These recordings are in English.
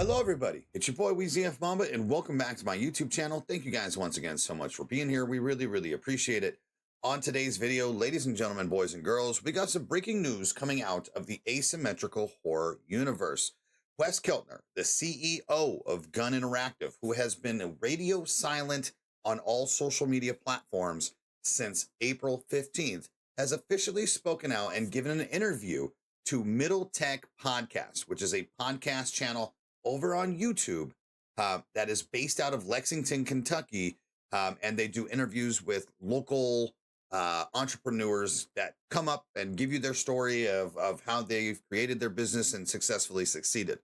Hello, everybody. It's your boy, WEEZYFMAMBA, and welcome back to my YouTube channel. Thank you guys once again so much for being here. We really appreciate it. On today's video, ladies and gentlemen, boys and girls, we got some breaking news coming out of the asymmetrical horror universe. Wes Keltner, the CEO of Gun Interactive, who has been radio silent on all social media platforms since April 15th, has officially spoken out and given an interview to Middle Tech Podcast, which is a podcast channel over on YouTube that is based out of Lexington, Kentucky, and they do interviews with local entrepreneurs that come up and give you their story of how they've created their business and successfully succeeded.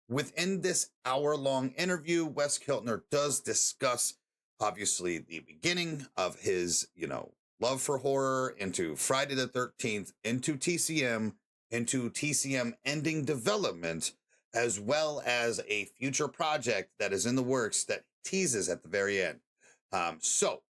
Within this hour-long interview, Wes Keltner does discuss, obviously, the beginning of his, love for horror into Friday the 13th, into TCM ending development, as well as a future project that is in the works that teases at the very end. So,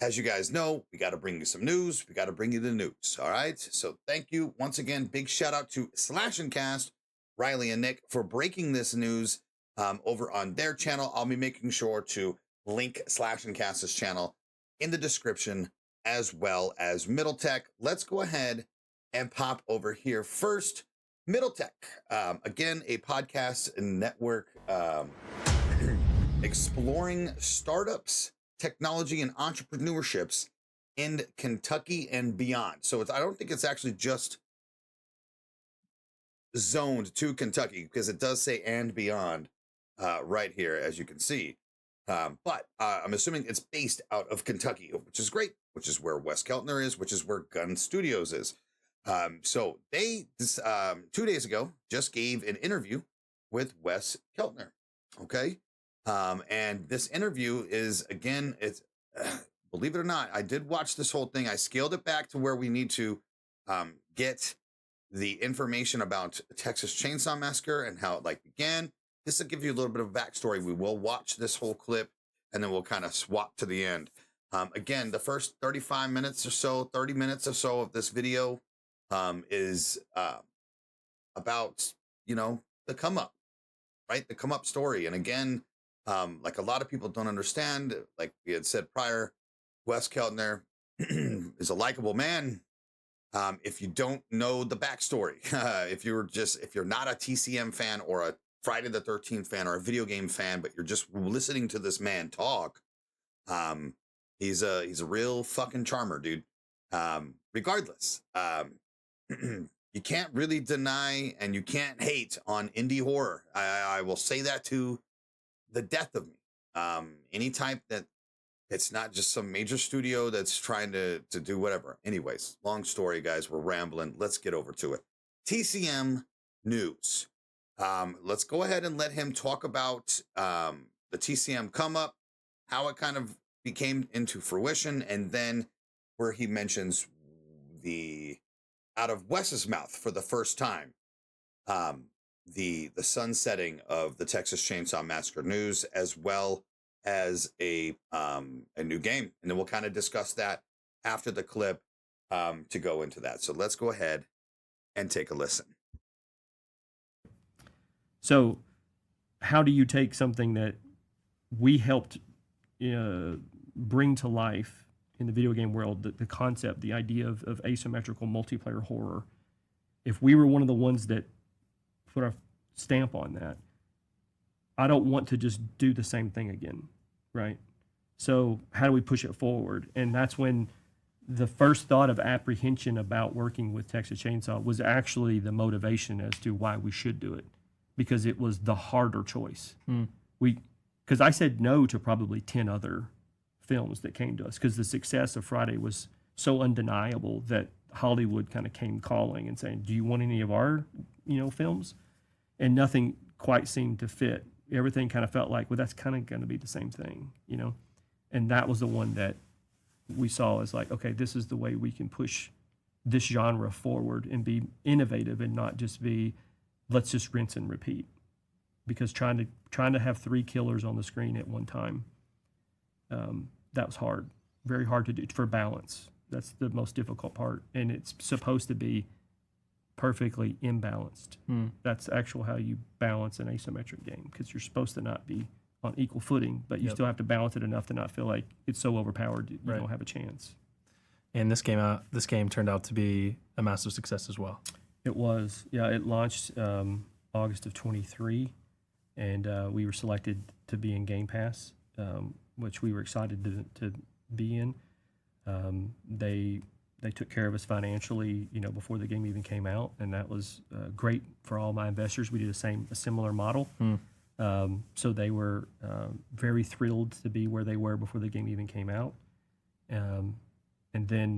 as you guys know, we got to bring you some news. We got to bring you the news. All right. So thank you once again. Big shout out to Slash and Cast, Riley and Nick, for breaking this news over on their channel. I'll be making sure to link Slash and Cast's channel in the description, as well as Middle Tech. Let's go ahead and pop over here first. Middle Tech, again, a podcast network exploring startups, technology, and entrepreneurships in Kentucky and beyond. So I don't think it's actually just zoned to Kentucky, because it does say and beyond right here, as you can see. But I'm assuming it's based out of Kentucky, which is great, which is where Wes Keltner is, which is where Gun Studios is. So they, 2 days ago, just gave an interview with Wes Keltner. Okay. And this interview is, again, it's, believe it or not, I did watch this whole thing. I scaled it back to where we need to, get the information about Texas Chainsaw Massacre and how it began. This will give you a little bit of backstory. We will watch this whole clip and then we'll kind of swap to the end. Again, the first 35 minutes or so, 30 minutes or so of this video is about, the come up, right? The come up story. And again, like a lot of people don't understand, like we had said prior, Wes Keltner is a likable man. If you don't know the backstory, if you're not a TCM fan or a Friday the 13th fan or a video game fan, but you're just listening to this man talk, he's a real fucking charmer, dude. Regardless, you can't really deny and you can't hate on indie horror. I will say that to the death of me. Any type that it's not just some major studio that's trying to do whatever. Anyways, long story, guys. We're rambling. Let's get over to it. TCM news. Let's go ahead and let him talk about the TCM come up, how it kind of became into fruition, and then where he mentions out of Wes's mouth for the first time, the sunsetting of the Texas Chainsaw Massacre news, as well as a new game. And then we'll kind of discuss that after the clip to go into that. So let's go ahead and take a listen. So how do you take something that we helped bring to life in the video game world, the concept, the idea of asymmetrical multiplayer horror? If we were one of the ones that put our stamp on that, I don't want to just do the same thing again, right? So how do we push it forward? And that's when the first thought of apprehension about working with Texas Chainsaw was actually the motivation as to why we should do it, because it was the harder choice. Because I said no to probably 10 other films that came to us, because the success of Friday was so undeniable that Hollywood kind of came calling and saying, do you want any of our, films? And nothing quite seemed to fit. Everything kind of felt like, well, that's kind of going to be the same thing, And that was the one that we saw as like, okay, this is the way we can push this genre forward and be innovative and not just be, let's just rinse and repeat. Because trying to have 3 killers on the screen at one time, that was hard, very hard to do for balance. That's the most difficult part. And it's supposed to be perfectly imbalanced. That's actual how you balance an asymmetric game, because you're supposed to not be on equal footing, but you still have to balance it enough to not feel like it's so overpowered you don't have a chance. And this game turned out to be a massive success as well. It was, yeah. It launched August of 23, and we were selected to be in Game Pass, which we were excited to be in. They took care of us financially, before the game even came out, and that was great for all my investors. We did a similar model, so they were very thrilled to be where they were before the game even came out. And then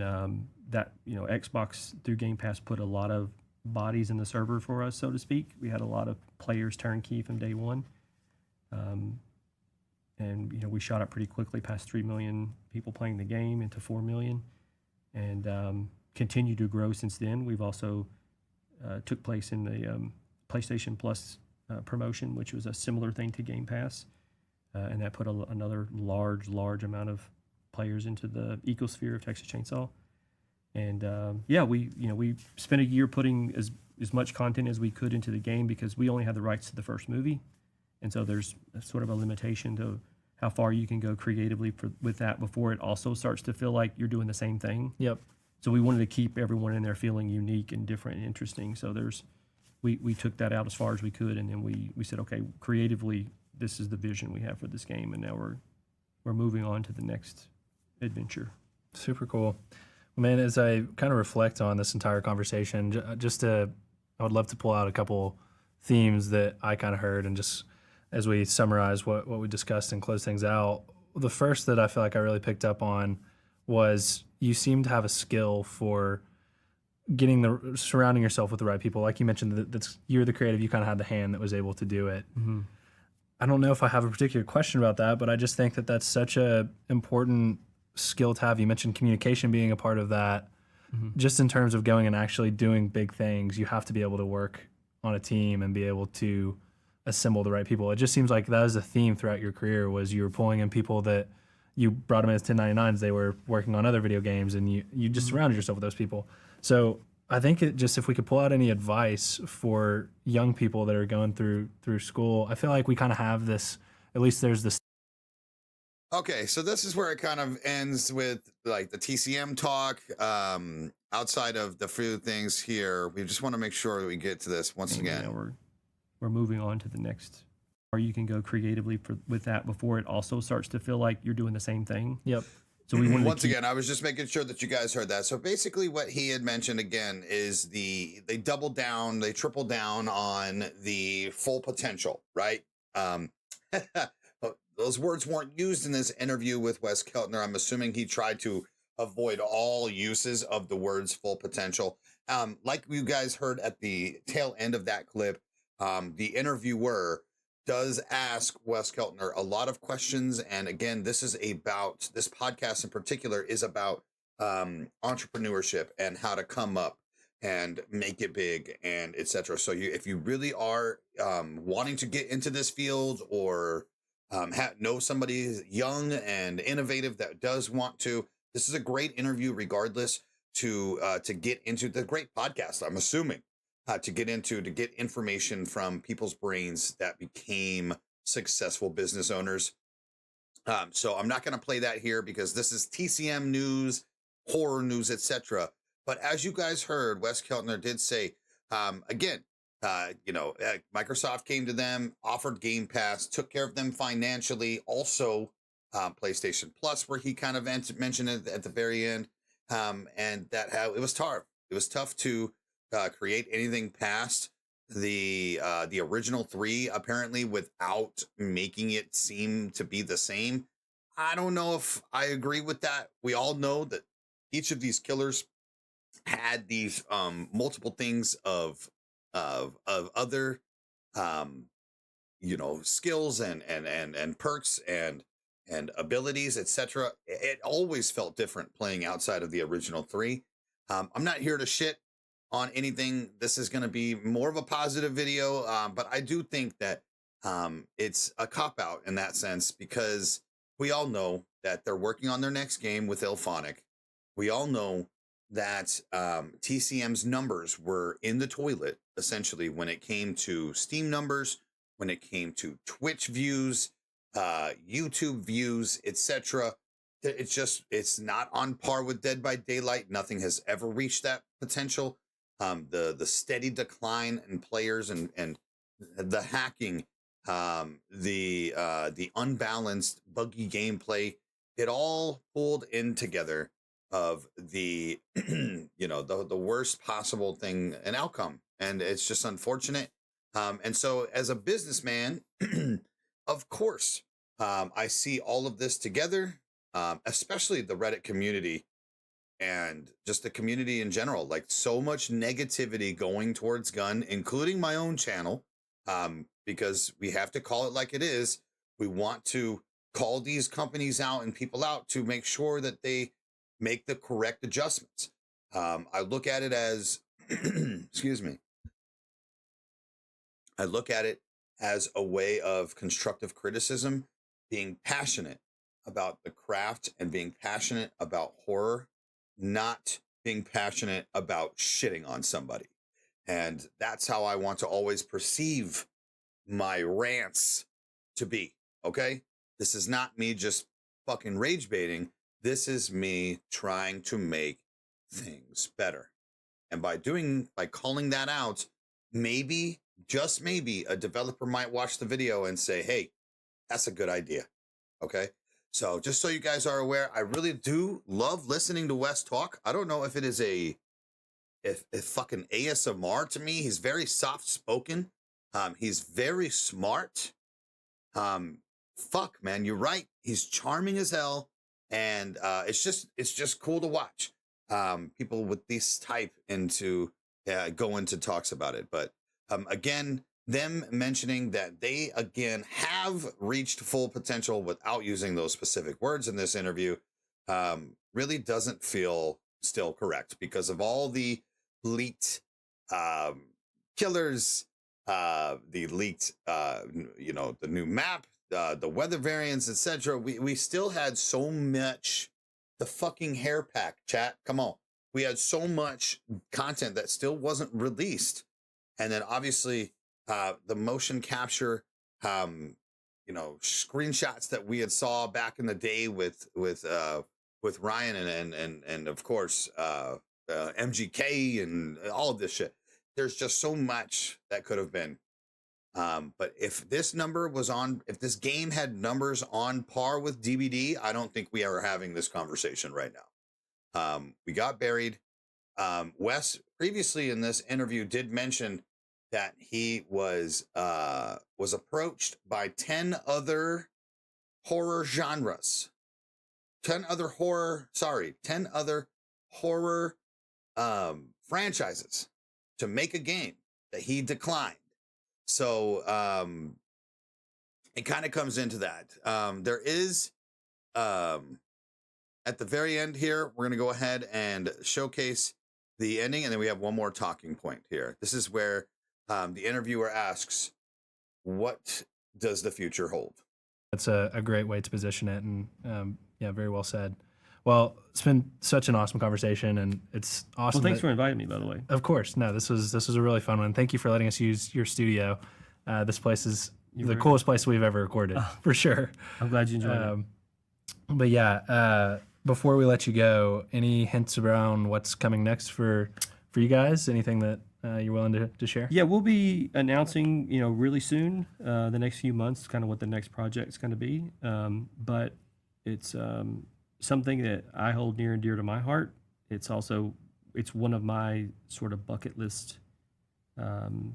that Xbox through Game Pass put a lot of bodies in the server for us, so to speak. We had a lot of players turnkey from day one, and we shot up pretty quickly past 3 million people playing the game into 4 million. And continued to grow since then. We've also took place in the PlayStation Plus promotion, which was a similar thing to Game Pass, and that put another large amount of players into the ecosphere of Texas Chainsaw. And we spent a year putting as much content as we could into the game, because we only had the rights to the first movie, and so there's sort of a limitation to how far you can go creatively with that before it also starts to feel like you're doing the same thing. Yep. So we wanted to keep everyone in there feeling unique and different and interesting. So we took that out as far as we could, and then we said, okay, creatively, this is the vision we have for this game, and now we're moving on to the next adventure. Super cool. Well, man, as I kind of reflect on this entire conversation, I would love to pull out a couple themes that I kind of heard, and just as we summarize what we discussed and close things out. The first that I feel like I really picked up on was you seem to have a skill for surrounding yourself with the right people. Like you mentioned, that you're the creative, you kind of had the hand that was able to do it. Mm-hmm. I don't know if I have a particular question about that, but I just think that that's such a important skill to have. You mentioned communication being a part of that. Mm-hmm. Just in terms of going and actually doing big things, you have to be able to work on a team and be able to assemble the right people. It just seems like that was a theme throughout your career, was you were pulling in people that you brought them in as 1099s. They were working on other video games, and you just surrounded yourself with those people. So I think if we could pull out any advice for young people that are going through school, I feel like we kind of have this, at least there's this. Okay, so this is where it kind of ends with like the TCM talk. Outside of the few things here, we just want to make sure that we get to this once again. We're moving on to the next, or you can go creatively with that before it also starts to feel like you're doing the same thing. Yep. So we once again, I was just making sure that you guys heard that. So basically what he had mentioned again is they doubled down, they tripled down on the full potential, right? Those words weren't used in this interview with Wes Keltner. I'm assuming he tried to avoid all uses of the words full potential. Like you guys heard at the tail end of that clip, the interviewer does ask Wes Keltner a lot of questions. And again, this podcast in particular is about entrepreneurship and how to come up and make it big and etc. So if you really are wanting to get into this field, or know somebody young and innovative that does want to, this is a great interview regardless to get into the great podcast, I'm assuming. To get information from people's brains that became successful business owners. So I'm not going to play that here because this is TCM news, horror news, etc. But as you guys heard, Wes Keltner did say, Microsoft came to them, offered Game Pass, took care of them financially. Also, PlayStation Plus, where he kind of mentioned it at the very end, and that how it was tough. It was tough to create anything past the original 3, apparently, without making it seem to be the same. I don't know if I agree with that. We all know that each of these killers had these multiple things of other skills and perks and abilities, etc. It always felt different playing outside of the original 3. I'm not here to shit on anything. This is going to be more of a positive video, but I do think that it's a cop-out in that sense, because we all know that they're working on their next game with Ilphonic. We all know that TCM's numbers were in the toilet, essentially, when it came to Steam numbers, when it came to Twitch views, YouTube views, etc. It's not on par with Dead by Daylight. Nothing has ever reached that potential. The steady decline in players and the hacking, the unbalanced, buggy gameplay, it all pulled in together of the the worst possible thing and outcome, and it's just unfortunate. And so as a businessman, of course, I see all of this together, especially the Reddit community and just the community in general, like so much negativity going towards gun, including my own channel, because we have to call it like it is. We want to call these companies out and people out to make sure that they make the correct adjustments. I look at it as, excuse me, I look at it as a way of constructive criticism, being passionate about the craft and being passionate about horror, not being passionate about shitting on somebody. And that's how I want to always perceive my rants to be. Okay. This is not me just fucking rage baiting. This is me trying to make things better. And by calling that out, maybe, just maybe, a developer might watch the video and say, hey, that's a good idea. Okay. So just so you guys are aware, I really do love listening to Wes talk. I don't know if it is a fucking ASMR to me. He's very soft spoken. He's very smart. Fuck, man, you're right. He's charming as hell. And it's just cool to watch people with this type go into talks about it. But again, them mentioning that they again have reached full potential without using those specific words in this interview really doesn't feel still correct because of all the leaked killers, the leaked the new map, the weather variants, etc. We still had so much, the fucking hair pack, chat, come on, we had so much content that still wasn't released. And then obviously the motion capture screenshots that we had saw back in the day with Ryan and of course MGK and all of this shit. There's just so much that could have been. But if this game had numbers on par with DBD, I don't think we are having this conversation right now. We got buried. Wes previously in this interview did mention that he was approached by 10 other horror genres, 10 other horror franchises to make a game that he declined. So it kind of comes into that. There is at the very end here, we're going to go ahead and showcase the ending, and then we have one more talking point here. This is where the interviewer asks, what does the future hold? That's a great way to position it, and yeah, very well said. Well, it's been such an awesome conversation, and it's awesome. Well, thanks for inviting me, by the way. Of course. No, this was a really fun one. Thank you for letting us use your studio. This place is the coolest place we've ever recorded, for sure. I'm glad you enjoyed it. But yeah, before we let you go, any hints around what's coming next for you guys? Anything that you're willing to share? Yeah, we'll be announcing, really soon, the next few months, kind of what the next project's going to be. But it's something that I hold near and dear to my heart. It's one of my sort of bucket list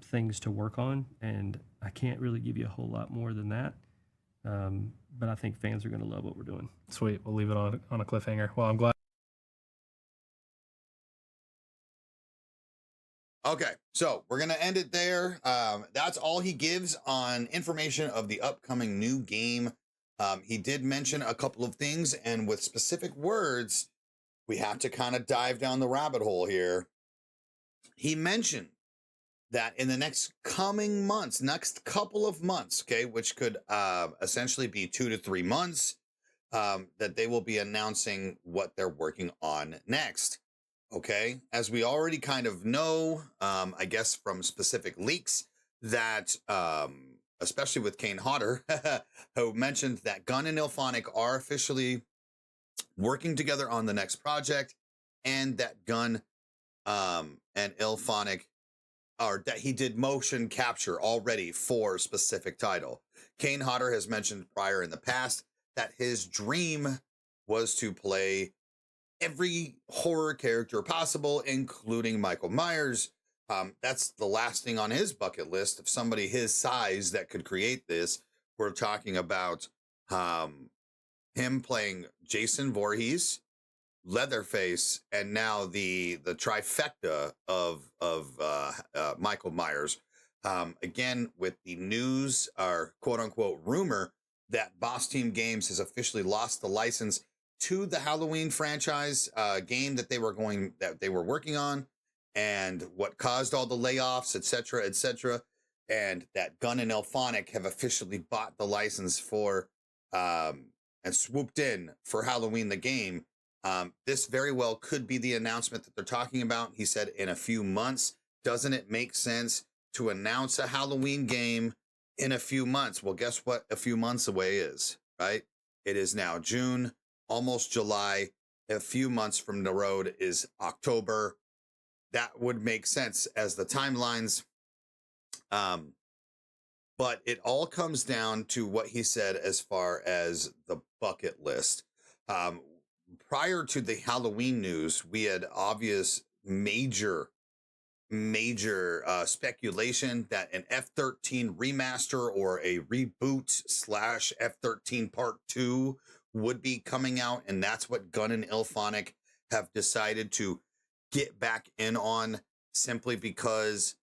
things to work on, and I can't really give you a whole lot more than that. But I think fans are going to love what we're doing. Sweet. We'll leave it on a cliffhanger. Well, I'm glad. Okay, so we're going to end it there. That's all he gives on information of the upcoming new game. He did mention a couple of things, and with specific words, we have to kind of dive down the rabbit hole here. He mentioned that in the next couple of months, okay, which could essentially be 2 to 3 months, that they will be announcing what they're working on next. Okay, as we already kind of know, I guess from specific leaks that, especially with Kane Hodder, who mentioned that Gunn and Ilphonic are officially working together on the next project, and that Gunn and Ilphonic, or that he did motion capture already for a specific title. Kane Hodder has mentioned prior in the past that his dream was to play every horror character possible, including Michael Myers. That's the last thing on his bucket list of somebody his size that could create this. We're talking about him playing Jason Voorhees, Leatherface, and now the trifecta of Michael Myers. Again, with the news or quote unquote rumor that Boss Team Games has officially lost the license to the Halloween franchise game that they were working on, and what caused all the layoffs, etc., etc., and that Gunn and Ilphonic have officially bought the license for and swooped in for Halloween the game. This very well could be the announcement that they're talking about. He said in a few months. Doesn't it make sense to announce a Halloween game in a few months? Well, guess what a few months away is, right? It is now June, almost July. A few months from the road is October. That would make sense as the timelines. But it all comes down to what he said as far as the bucket list. Prior to the Halloween news, we had obvious major speculation that an F-13 remaster or a reboot / F-13 Part 2 would be coming out, and that's what Gunn and Ilphonic have decided to get back in on, simply because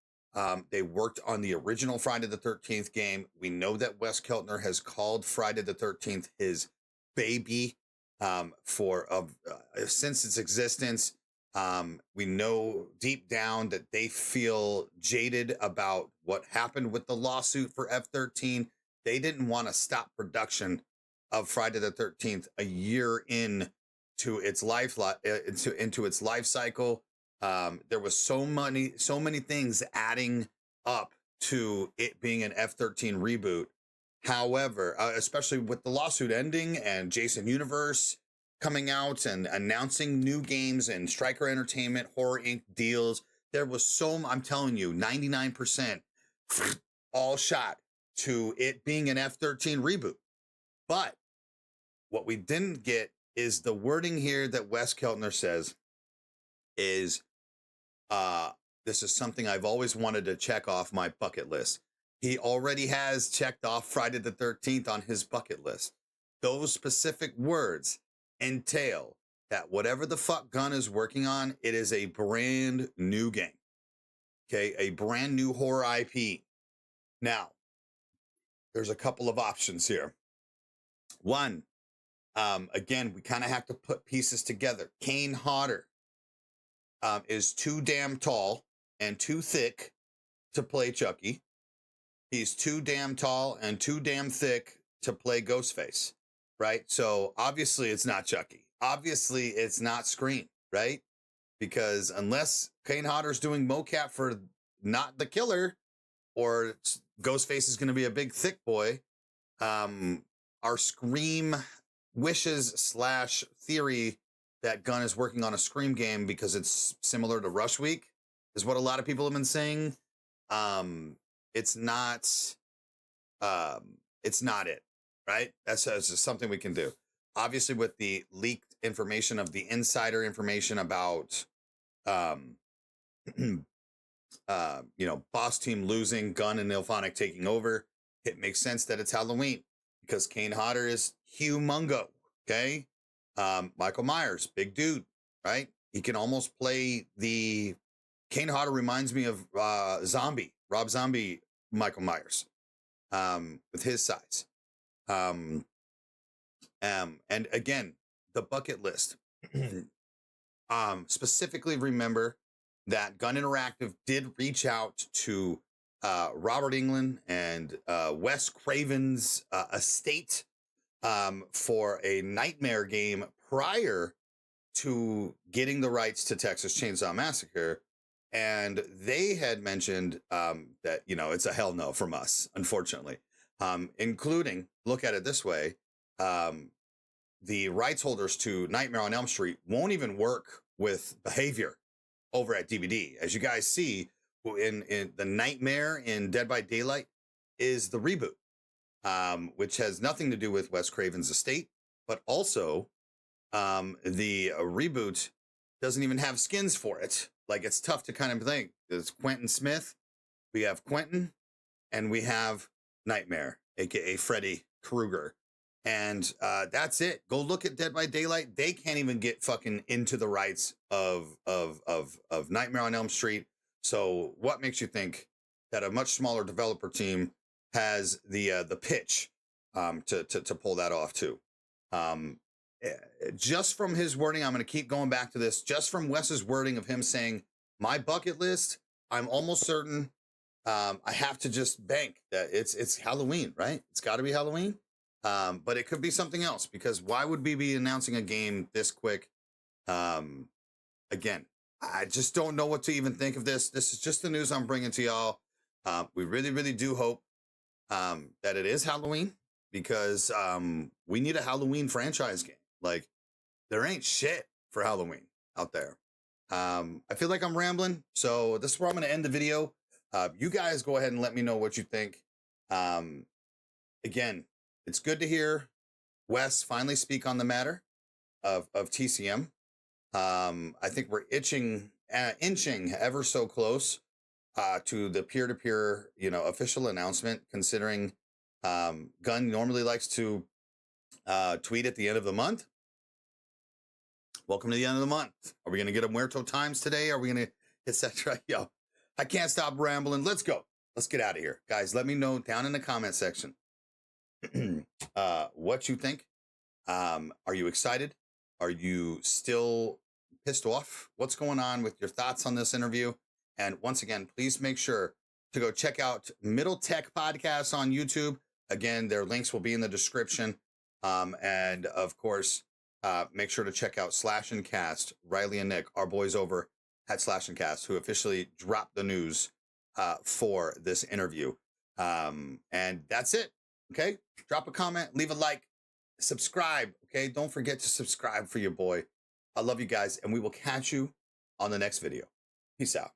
they worked on the original Friday the 13th game. We know that Wes Keltner has called Friday the 13th his baby since its existence. We know deep down that they feel jaded about what happened with the lawsuit for F-13. They didn't want to stop production of Friday the 13th a year in to its into its life cycle. There was so many things adding up to it being an F-13 reboot. However, especially with the lawsuit ending and Jason Universe coming out and announcing new games and Stryker Entertainment, Horror Inc. deals, there was I'm telling you, 99% all shot to it being an F-13 reboot. But what we didn't get is the wording here that Wes Keltner says is, this is something I've always wanted to check off my bucket list. He already has checked off Friday the 13th on his bucket list. Those specific words entail that whatever the fuck Gunn is working on, it is a brand new game. Okay, a brand new horror IP. Now, there's a couple of options here. One, again, we kind of have to put pieces together. Kane Hodder is too damn tall and too thick to play Chucky. He's too damn tall and too damn thick to play Ghostface, right? So obviously it's not Chucky. Obviously it's not Scream, right? Because unless Kane Hodder's doing mocap for not the killer, or Ghostface is going to be a big thick boy, our Scream wishes / theory that Gunn is working on a Scream game because it's similar to Rush Week is what a lot of people have been saying. It's not it, right? That's just something we can do. Obviously, with the leaked information of the insider information about, Boss Team losing, Gunn and Ilphonic taking over, it makes sense that it's Halloween because Kane Hodder is humongo. Okay, Michael Myers, big dude, right? He can almost play the. Kane Hodder reminds me of Rob Zombie, Michael Myers, with his size. And again, the bucket list. Specifically remember that Gun Interactive did reach out to Robert Englund and Wes Craven's estate for a Nightmare game prior to getting the rights to Texas Chainsaw Massacre, and they had mentioned that, you know, it's a hell no from us, unfortunately, including, look at it this way, the rights holders to Nightmare on Elm Street won't even work with behavior over at DVD. As you guys see, in the Nightmare in Dead by Daylight is the reboot, which has nothing to do with Wes Craven's estate, but also the reboot doesn't even have skins for it. Like, it's tough to kind of think. There's Quentin Smith, we have Quentin, and we have Nightmare, aka Freddy Krueger. And that's it. Go look at Dead by Daylight. They can't even get fucking into the rights of Nightmare on Elm Street. So what makes you think that a much smaller developer team has the pitch to pull that off too? Just from his wording, I'm going to keep going back to this. Just from Wes's wording of him saying, my bucket list, I'm almost certain I have to just bank that it's Halloween, right? It's got to be Halloween. But it could be something else, because why would we be announcing a game this quick? Again, I just don't know what to even think of this. This is just the news I'm bringing to y'all. We really, really do hope that it is Halloween, because we need a Halloween franchise game. Like, there ain't shit for Halloween out there. I feel like I'm rambling, so this is where I'm going to end the video. You guys go ahead and let me know what you think. Again, it's good to hear Wes finally speak on the matter of TCM. I think we're inching ever so close to the peer-to-peer, you know, official announcement, considering Gunn normally likes to tweet at the end of the month. Welcome to the end of the month. Are we going to get a Muerto Times today? Are we going to, etc.? Yo, I can't stop rambling. Let's go. Let's get out of here. Guys, let me know down in the comment section what you think. Are you excited? Are you still pissed off? What's going on with your thoughts on this interview? And once again, please make sure to go check out Middle Tech Podcasts on YouTube. Again, their links will be in the description. And of course, make sure to check out Slash and Cast, Riley and Nick, our boys over at Slash and Cast, who officially dropped the news for this interview. And that's it. Okay. Drop a comment, leave a like, subscribe. Okay. Don't forget to subscribe for your boy. I love you guys, and we will catch you on the next video. Peace out.